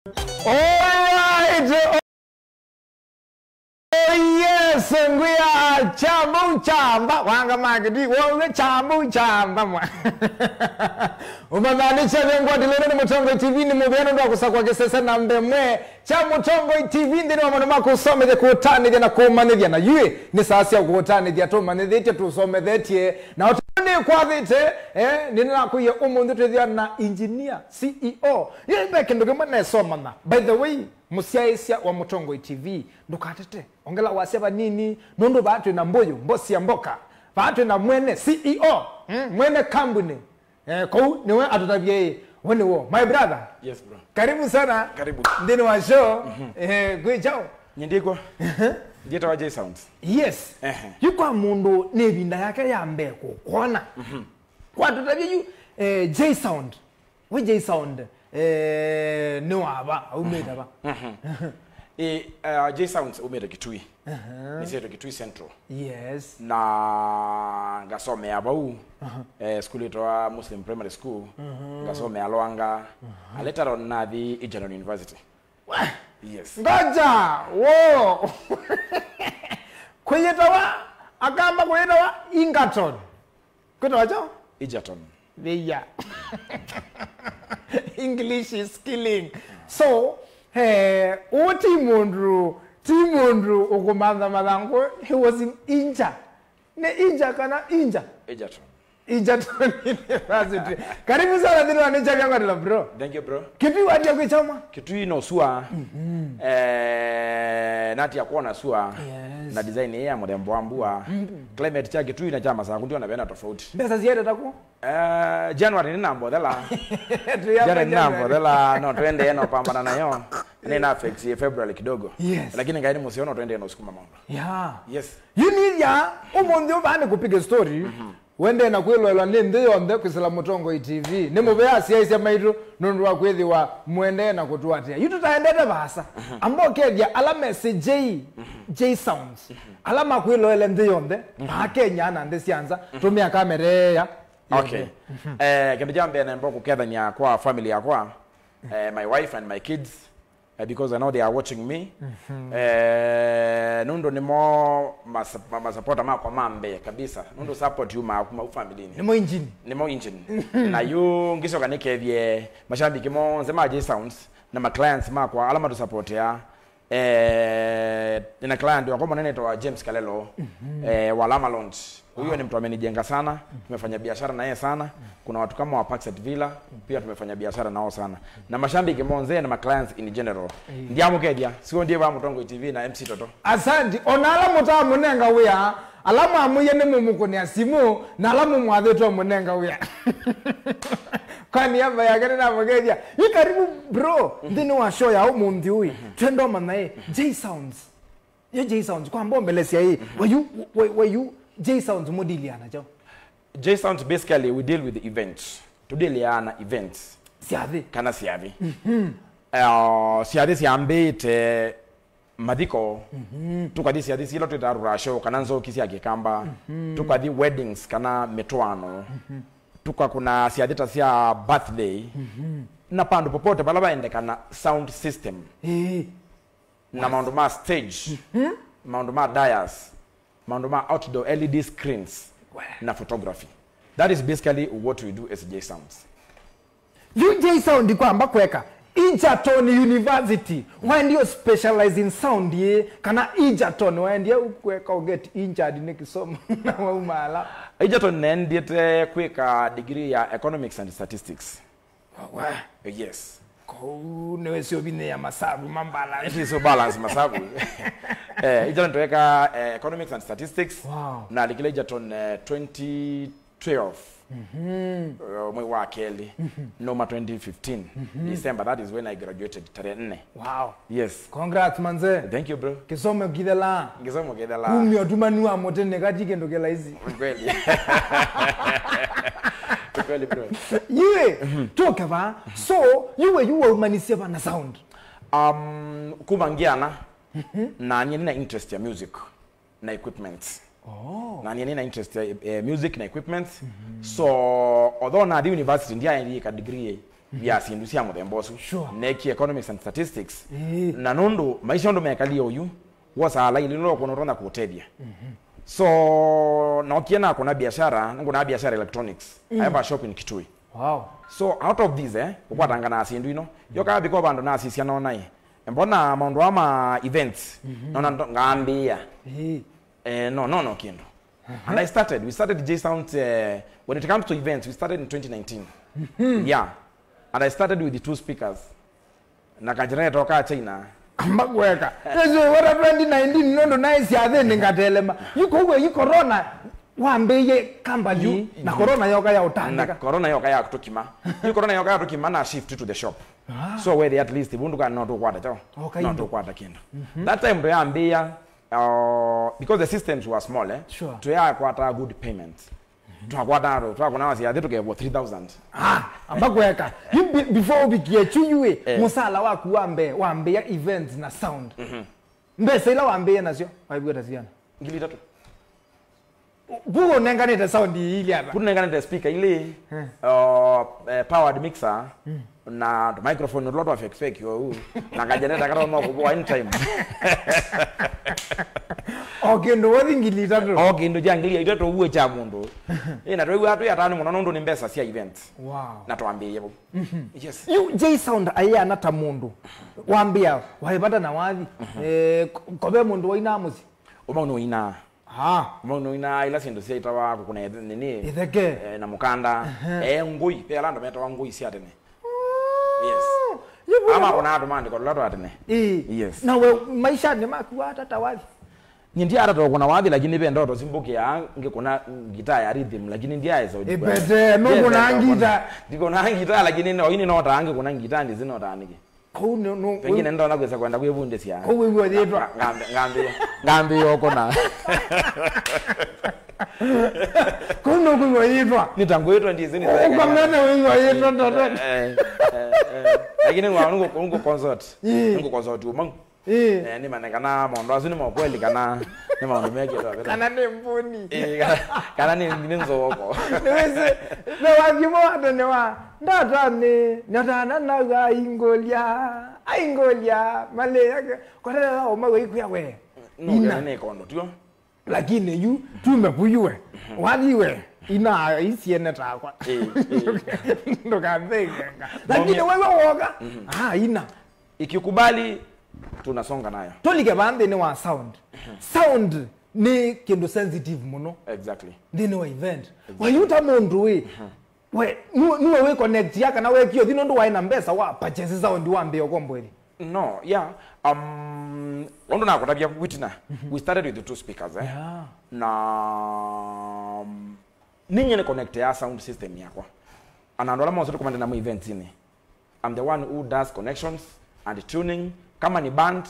Alright. Oh yes, we are Chambu Chamba. Wanga magadi, wanga Chambu Chamba. Umamanisha vengo dilene Mutongo TV ni mubeno ndo kusakwa kesesa na mbemwe. Cha Mutongo TV ndi no manoma kusome de kutani na kumane na yue ni sasi ya kutani dia to mane de to some de na otani kwa vite nina kuye umundu te na engineer CEO. Ye beke ndo kemana soma na. By the way, musiaisia wa Mutongo TV ndukatete ongela waseba nini nondo batwe na mboyo mbosi ya mboka batwe na mwene CEO mwene company ko niwe atutabie wone wo my brother. Yes bro, karibu sana. Karibu ndini wa show gwejao nyindiko Dieta wa J Sounds. Yes yuko mundu nebinda yake ya mbeko kona kwa tutabie yu J Sound we J Sound no aba umeda ba J Sounds umeda Kitui niseto Kitui Central. Yes na ngasome abau school ito Muslim Primary School ngasome alwanga later on na the Egerton University. Yes ngoja wo kuyetawa akamba kuyetawa Egerton kutojo Egerton yeah. English is killing. So, Timundru okumanda malango, he was in Inja. Ne Inja kana Inja. Egerton. Egerton University. Karibu sana dini wa Ninja yangu adila bro. Thank you bro. Kipi wadi ya kuchama? Kitui no sua. Nati ya kuona sua. Yes. Na design ya modembo ambua. Climate cha Kitui na chama sana ndio na tofauti. Mbesa ziada taku? January ni nambo dela. January ni nambo dela no twende eno pambana nayo. Nina affect February kidogo. Yes. Lakini ngaini musiona twende eno sukuma mambo. Yeah. Yes. You need ya umondi obane kupiga story. Wende na kwelwa nende yonde kwisala Mutongo TV. Nemo bya siya mairu nundu wa kwethi wa mwende na kutuatia. Yutu taendete basa. Ambo kedia ala message J Sounds. Alama kwelwa nende yonde. Kenya na ndesi anza tumia kamera ya. Okay. Kende jambe na mboko kethania kwa family yakwa. My wife and my kids. Because I know they are watching me. Nundo ni mo masupporta mako mambe kabisa. Nundo support you ma family ni. Ni mo engine. Na yu ngiso kanike vie mashabiki mo nzema J Sounds na ma clients mako alama tu support ya. Nina client wako mwanene to James Kalelo wa Lama Lounge. Huyo ni mtu amenijenga sana. Tumefanya biashara na yeye sana. Kuna watu kama wa Parkside Villa pia tumefanya biashara nao sana. Na mashambiki monze na ma clients in general. Ndiamo kedia. Sio ndiye wa Mutongo TV na MC Toto. Asante. Onala muta munenga wea. Alama amuye ni mumukoni asimu na alama mwadheto munenga wea. Kwani hapa ya gani na mgeja. Hii karibu bro. Ndini wa show ya umundi hui. Twendo manae J Sounds. Ye J Sounds kwa mbombe lesia hii. Were you J Sounds modili anajo? J Sounds basically we deal with the events. Today liana events. Siavi. Kana siavi. Siavi siambe te madiko. Tukadi siavi silo tutarura show kana nzo kisi akikamba. Tukadi weddings kana metwano. Tuka kuna siadita sia birthday. Na pandu popote balaba endekana sound system. Na maundu ma stage. Maundu ma dais. Maundu ma outdoor LED screens. Na photography. That is basically what we do as J Sounds. You J Sound kwa mbakweka Egerton University. When you specialize in sound ye kana Egerton when you kweka get injured nikisoma na umala. Egerton nendete kweka degree ya economics and statistics. Wow. Yes. Ko newe sio bine ya masabu mambala. It is so balance masabu. Egerton tweka economics and statistics. Wow. Na likile Egerton 2012. Mwe wa Kelly. Noma 2015. December, that is when I graduated. Wow. Yes. Congrats manze. Thank you bro. Kisome gidela. Ngisomo gedala. Kumi otumaniwa motene katike ndokela hizi. Kweli. Kweli bro. Yeah. Talk about. So, you were manisia na sound. Kubangiana. Na nina interest ya music na equipment. Na nina interest ya music na equipment. So, although na the university ndia ndi ka degree ya sindu cia muthembosu Sure. neki economics and statistics na nundu maisha ndo mekalia uyu wasa ala ile no kono ronda kutedia so na ukiena kuna biashara nguna biashara electronics I have a shop in Kitui. Wow. So out of these ukwatanga na sindu ino yoka biko bando na sisia no nai mbona maundu ama events nona ngambia no kindu and we started J Sound when it comes to events we started in 2019 yeah and I started with the 2 speakers na kajira toka China Magweka. Ezo wara 2019 nondo nice ya then ngatelema. Yuko corona wambeye kambali na corona yoka ya utandika. Na corona yoka ya kutukima. Yu corona yoka ya kutukima na shift to the shop. So where they at least bundu ka not kwata chao. Not kwata kindu. That time they ambia because the systems were small Sure. to ya kwata good payments. Twakwata twakona wasi ya tuke 3000. Ambakweka. Before ubikie chuyue musala waku wambe ya events na sound. Mbese ila wambe na sio. Waibweta siana. Ngili 3. Bugo nenganete sound ile hapa. Kuna nenganete speaker ile powered mixer na microphone a lot of fake yo na kajeneta kata no kubo anytime. Okay ndo wadi ngili 3. Okay ndo jangili 3 uwe cha mundu. Ina twa watu ya tano muno ndo ni mbesa cia events. Wow. Na twambie yebo. Yes. You J Sound aya nata mundu. Wambia waibata na wathi. Kobe mundu waina muzi. Uma no ina. Mono ina ila sindu cia itawa kuna nini Itheke na mukanda ngui pe lando meta ngui cia tene. Yes. Ama kuna demand ko lado atene. Yes. Na we maisha ni makuwa tata wathi. Nindi ara to kuna wathi lakini be ndoto simbuke ya ngekuna gitaa ya rhythm lakini ndia hizo. Ipete no kuna ngita. Ndiko na ngita lakini no ini no tange kuna ngita ndizi no tanike. Ko no pengine ndo nakweza kwenda kuyevunde sia. Ko wewe yetwa. Ngambe yoko na. Ko no ko yetwa. Nitango yetwa ndizi ni zake. Ko ngana wewe yetwa ndo. Lakini ngo concert. Ngo concert umangu. Ni manekana mondo azuni mokweli kana ni mondo meke ndo. Kana ni mbuni. Kana ni nzoko. Niweze na wagimo adonewa. Ndata na ingolia male yake kwa nini omawe ikuya we ina ne kondo tio lakini yu tumekuyue waliwe ina isiene takwa ndo kabega lakini wewe woga ina ikikubali tunasonga nayo tolike bande ni wa sound ni kindu sensitive muno exactly ndine wa event wayuta mundu we nuwe we connect yaka na we kio thino ndo waina mbesa wa purchase sound wambe okombweli no yeah ondo na kutabia witina we started with the 2 speakers yeah. Na ninye ne connect ya sound system yakwa anandola mwanzo tukomanda na mu events ini I'm the one who does connections and tuning kama ni band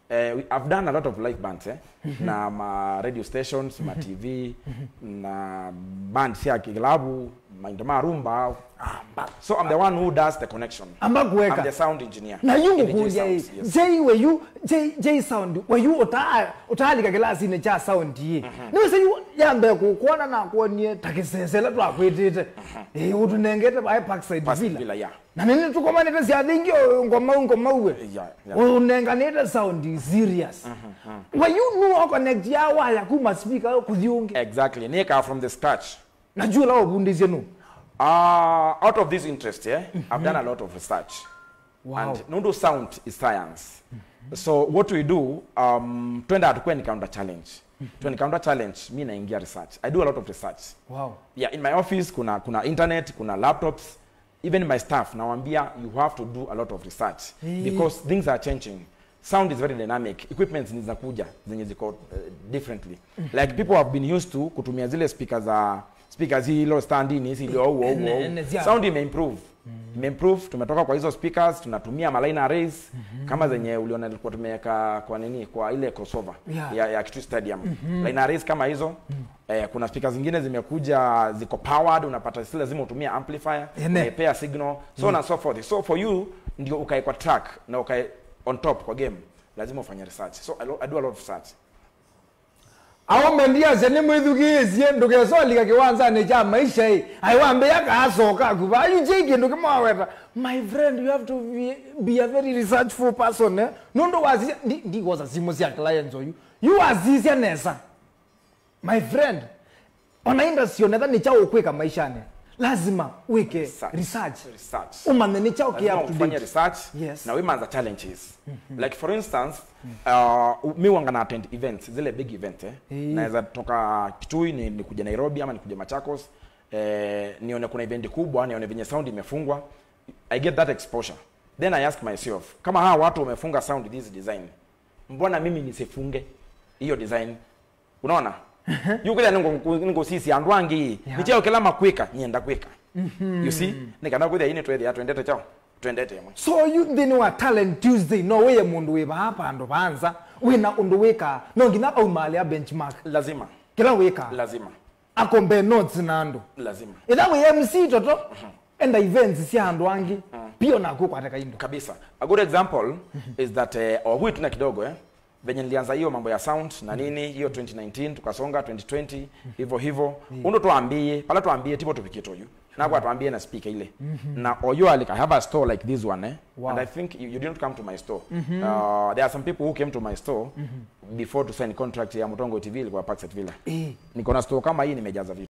I've done a lot of live bands na ma radio stations ma TV na band sia kilabu ma rumba so I'm the one who does the connection. I'm the sound engineer. Na yungu kuja J we you J Sound we you utalika klasi ne cha sound yi. No se you yambe kuona na kuonie takisesela twa kwetete. Utunengete ba Parkside Villa. Na nini tukomanete sia thingi ngoma uwe. Unenganete sound serious. We you know connect ya waya kuma speaker kuziunge. Exactly. Nika from the scratch. Najua lao bundize no. Out of this interest, I've done a lot of research. Wow. And no sound is science. So what we do, twenda atukwe encounter challenge. To encounter challenge, mi naingia research. I do a lot of research. Wow. Yeah, in my office, kuna internet, kuna laptops. Even my staff, nawambia, you have to do a lot of research. Because things are changing. Sound is very dynamic. Equipment zinakuja, zenye ziko differently. Like people have been used to kutumia zile speakers hilo standing hizi leo sound improve tumetoka kwa hizo speakers tunatumia maline arrays kama zenye uliona ilikuwa tumeweka kwa nini kwa ile crossover ya Kitui Stadium line arrays kama hizo kuna speakers zingine zimekuja ziko powered unapata si lazima utumie amplifier unapea signal so na so forth so for you ndio ukae kwa track na ukae on top kwa game lazima ufanye research so I do a lot of research. Au mendia zene mwithugizie ndukesoli kiwanza ne cha maisha hii. Aiwambe yakasoka kuba ayujiki ndukimaweta. My friend, you have to be a very researchful person, eh? Nondo wazi ndi goza simu cia clients oyu. You azizia nesa. My friend, ona industry onetha ni chao kweka maishane. Lazima weke research. Umane ni chao kia up to date. Research. Yes. Na women's challenges. Like for instance, mi wanga na attend events, zile big event naweza toka Kitui ni kuja Nairobi ama ni kuja Machakos, nione kuna event kubwa, nione venye sound imefungwa. I get that exposure. Then I ask myself, kama hawa watu wamefunga sound this design, mbona mimi nisifunge hiyo design? Unaona? Yuko ngo sisi andwangi nicheo kila makwika nyenda kwika. You see? Nikana kuthia ine twethia twendete chao. Twendete mwe. So you then wa talent Tuesday no we mundu we hapa ndo banza wina undu weka no ngina au mali ya benchmark Lazima. Kila weka Lazima. Akombe notes nando. Lazima. Ila we MC toto enda events si andwangi pio na kukwateka indo. Kabisa. A good example is that ohui tuna kidogo venye nilianza hiyo mambo ya sound na nini hiyo 2019 tukasonga 2020 hivyo undo tuambie pala tuambie tipo tupikito yu na kwa tuambie na speaker ile na oyo alika I have a store like this one Wow. and I think you didn't come to my store. There are some people who came to my store before to sign contract ya Mutongo TV ilikuwa Parkside Villa. Niko na store kama hii nimejaza vitu